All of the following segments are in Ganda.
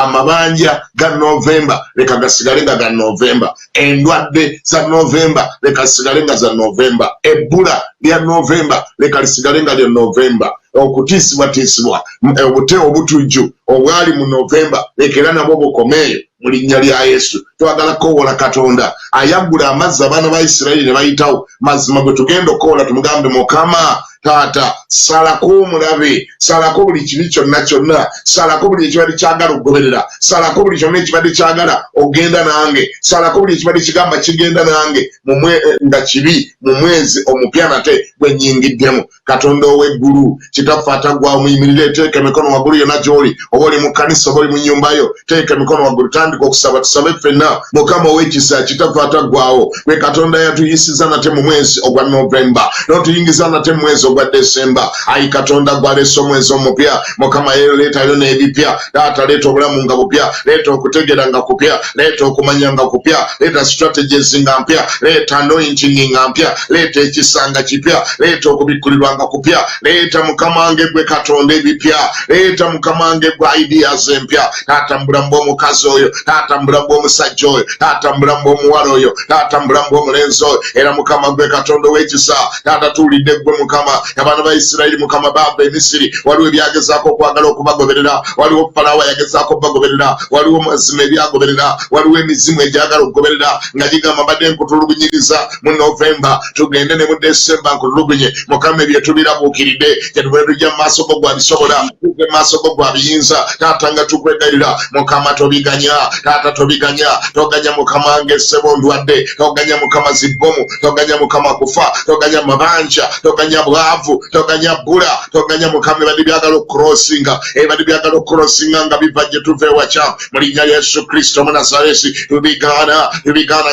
amabanja ga November leka gasigale nga ga November, endwadde za November leka sigale nga za November, ebbula lya November leka lisigale nga lya November, okutiisibwa obuteo obutujju obwali mu November lekera nabwo bukomeeyo mu linnya lya Yesu. Twagala kowola Katonda ayaggula amazzi abaana ba Isirayiri ne bayitawo, mazima gwe tugenda okukola tumugambe Mukama Taata salako omulabe, salako buli kibi kyonna, salako buli ekibadde kyagala okugoberera, salako buli kyonna ekibadde kyagala ogenda nange, salako buli ekibadde kigamba kigenda nange nga kibi mu mwezi omupya nate gwe nnyingiddemu. Katonda ow'eggulu kitaffe atagwawo muyimirire, teeka emikono waggulu yonna gy'oli, oba oli mu kkanisa oba oli mu nnyumbayo, teeka emikono waggulu tandika okusaba, tusabe ffenna. Mukama ow'ekisa kitaffe atagwawo gwe Katonda yatuyisiza nate mu mwezi ogwa November n'otuyingiza nate mu mwezi ogwa December. Ayi Katonda gwaleese omwezi omupya, Mukama leetayo n'ebipya. Taata leeta obulamu nga bupya, leeta okutegeera nga kupya, leeta okumanya nga kupya, leeta strategies nga mpya, leeta anointing nga mpya, leeta ekisa nga kipya, leeta okubikkulirwa nga kupya, leeta Mukama wange gwe Katonda ebipya, leeta Mukama wange gwe ideas empya. Taata mu bulamu bw'omukazi oyo, taata mu bulamu bw'omusajja oyo, taata mu bulamu bw'omuwala oyo, taata mu bulamu bw'omulenzi oyo, era Mukama gwe Katonda ow'ekisa. Taata tuwulidde gwe Mukama abaana ba Isirayiri Mukama baava e Misiri, waliwo ebyagezaako okwagala okubagoberera, waliwo Falaawo yagezaako okubagoberera, waliwo mazima ebyagoberera, waliwo emizimu egyagala okugoberera nga gigamba mbadde nkutulugunyiriza mu November tugende ne mu December nkutulugunye. Mukama ebyo tubirabuukiridde, kyetubule tujja mu maaso go gwabisobola, tujja mu maaso go gwabiyinza. Taata nga tukwegayirira Mukama tobiganya, taata tobiganya, toganya Mukama wange ssebo ndwadde, toganya Mukama zibbomu, toganya Mukama kufa, toganya mabanja, toganya bwavu, toganya bbula, toganya Mukama ebadde byagala okukrossinga, ebadde byagala okukrossinga nga biva gye tuva ewaca mu linnya lya Yesu Kristo Omunazaalesi. Tubigaana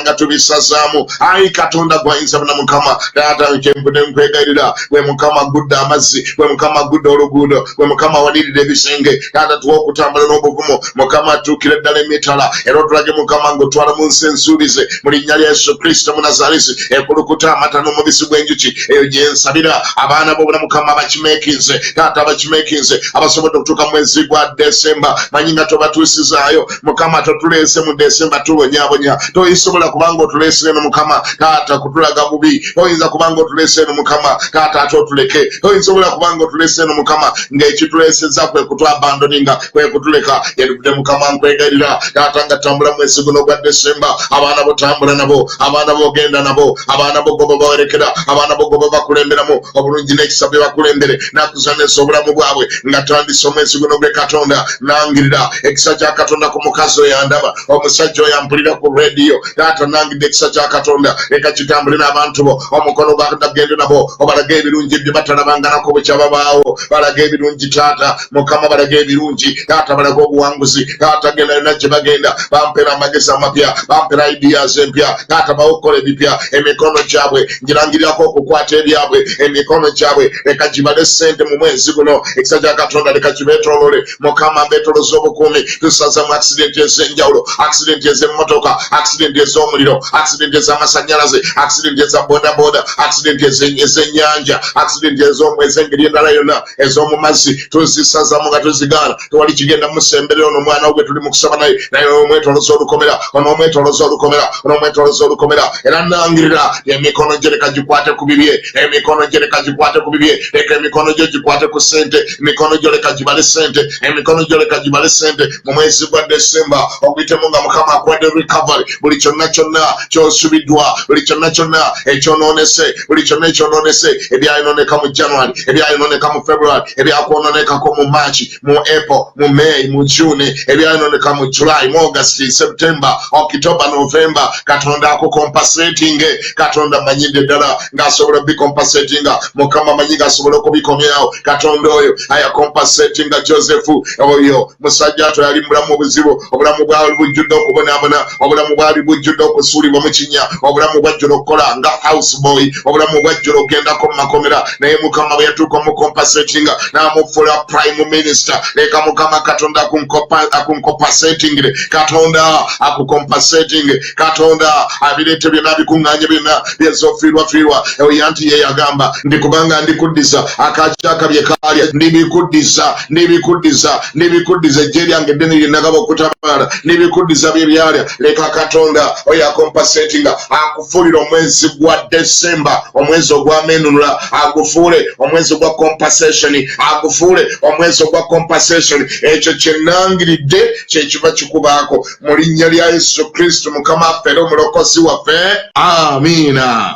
nga tubisazaamu. Ayi Katonda gwayinza buna Mukama taata nkyembudde nkwegayirira gwe Mukama gudde amazzi, gwe Mukama gudde oluguudo, gwe Mukama walirira ebisenge. Taata tuwa okutambula n'obuvumo Mukama tuukire ddala emitala, era otulage Mukama ng'otwala mu nsi ensuubize mu linnya lya Yesu Kristo Omunazaalesi ekulukuta amata n'omubisi gw'enjuki. Eyo gye nsabira abaana b'obulamu Mukama abakimeekinze, taata abakimeekinze abasobodde okutuuka mu mwezi gwa December. Manyi nga tobatuusizaayo Mukama, totuleese mu December tubonyaabonya, toyisobola kubanga otuleese eno Mukama taata kutulaga bubi, toyinza kubanga otuleese eno Mukama taata ate otuleke, toyisobola kubanga otuleese eno Mukama ng'ekituleesezza kwe kutwabandoninga, kwe kutuleka. Yaludde Mukama nkwegayirira taata nga tambula mwezi guno gwa December, abaana bo tambula nabo, abaana bo genda nabo, abaana bo goba bawerekera, abaana bo goba bakulemberamu obulungi n'ekisa bye bakulembere, nakuzanisa obulamu bwabwe nga tandise omwezi guno gwe Katonda. Nangirira ekisa kya Katonda ku mukazi oyo andaba, omusajja oyo ampulira ku radio. Taata nangidde ekisa kya Katonda, leka kitambule n'abantu bo, omukono gwagende nabo, obalaga ebirungi bye batalabanganako bwe kyababaawo, balaga ebirungi taata Mukama, balaga ebirungi taata, balaga obuwanguzi taata. Genda yonna gye bagenda bampera amagezi amapya, bampera ideas empya taata, bawokola ebipya. Emikono gyabwe ngirangirirako okukwata ebyabwe, emikono gyabwe leka gibale ssente mu mwezi guno. Ekisa kya Katonda leka kibeetoolole Mukama, mbeetoloza obukuumi. Tusaza mu accidenti ez'enjawulo, accidenti ez'emmotoka, accidenti ez'omuliro, accidenti ez'amasannyalaze, accidenti eza bodaboda, accidenti ez'ennyanja, accidenti ez'engeri endala yonna ez'omu mazzi, tuzisazamu nga tuzigaana. Tewali kigenda musemberera ono omwana we tuli mu kusaba naye omwetoloza olukomera, onomwetoloza olukomera, onomwetoloza olukomera. Era nangirira emikono gye leka gikwate ku bibye, emikono gye leka gikwate ku bibye, leka emikono gye gikwate ku ssente, emikono gye leka gibale ssente, emikono gye leka gibale ssente mu mwezi gwa December. Oguyitemu nga Mukama akuwadde recovery, buli kyonna kyonna ky'osubiddwa, buli kyonna kyonna ekyonoonese, buli kyonna ekyonoonese, ebyayononeka mu January, ebyayononeka mu February, ebyakwononekako mu March, mu April, mu May, mu June, ebyayononeka mu July, mu August, September, October, November. Katonda akukompasating, Katonda manyidde ddala ng'asobola bikompasatinga. Mukama manyi ng'asobola okubikomyawo. Katonda oyo ayakompasatinga Joseph oyo musajja ato yali mulamu obuzibu, obulamu bwali bujjudde okubonaabona, obulamu bwali bujjudde okusuulibwa mu kinnya, obulamu bwajjula okukola nga house boy, obulamu bwajjula ogendako mu makomera, naye Mukama bwe yatuuka omukompasatinga n'amufuula prime minister. Leka Mukama Katonda akunkompasatingire, Katonda akukompasating, Katonda abireete byonna bikuŋŋaanye byonna byezofiirwafiirwa. Eyo yanti ye yagamba ndi ku kubanga ndikuddisa akakyakabye kalya ndibikuddisa ejje lyange eddene lye nagaba okutabaala ndibikuddisa bye byalya. Leka Katonda oyo akompasetinga akufuulira omwezi gwa Desemba omwezi ogw'amenunula agufuule omwezi gwa compensation agufuule omwezi ogwa compensation. Ekyo kyenangiridde kyekiba kikubaako mu linnya lya Yesu Kristo Mukama waffe era omulokozi waffe. Amiina.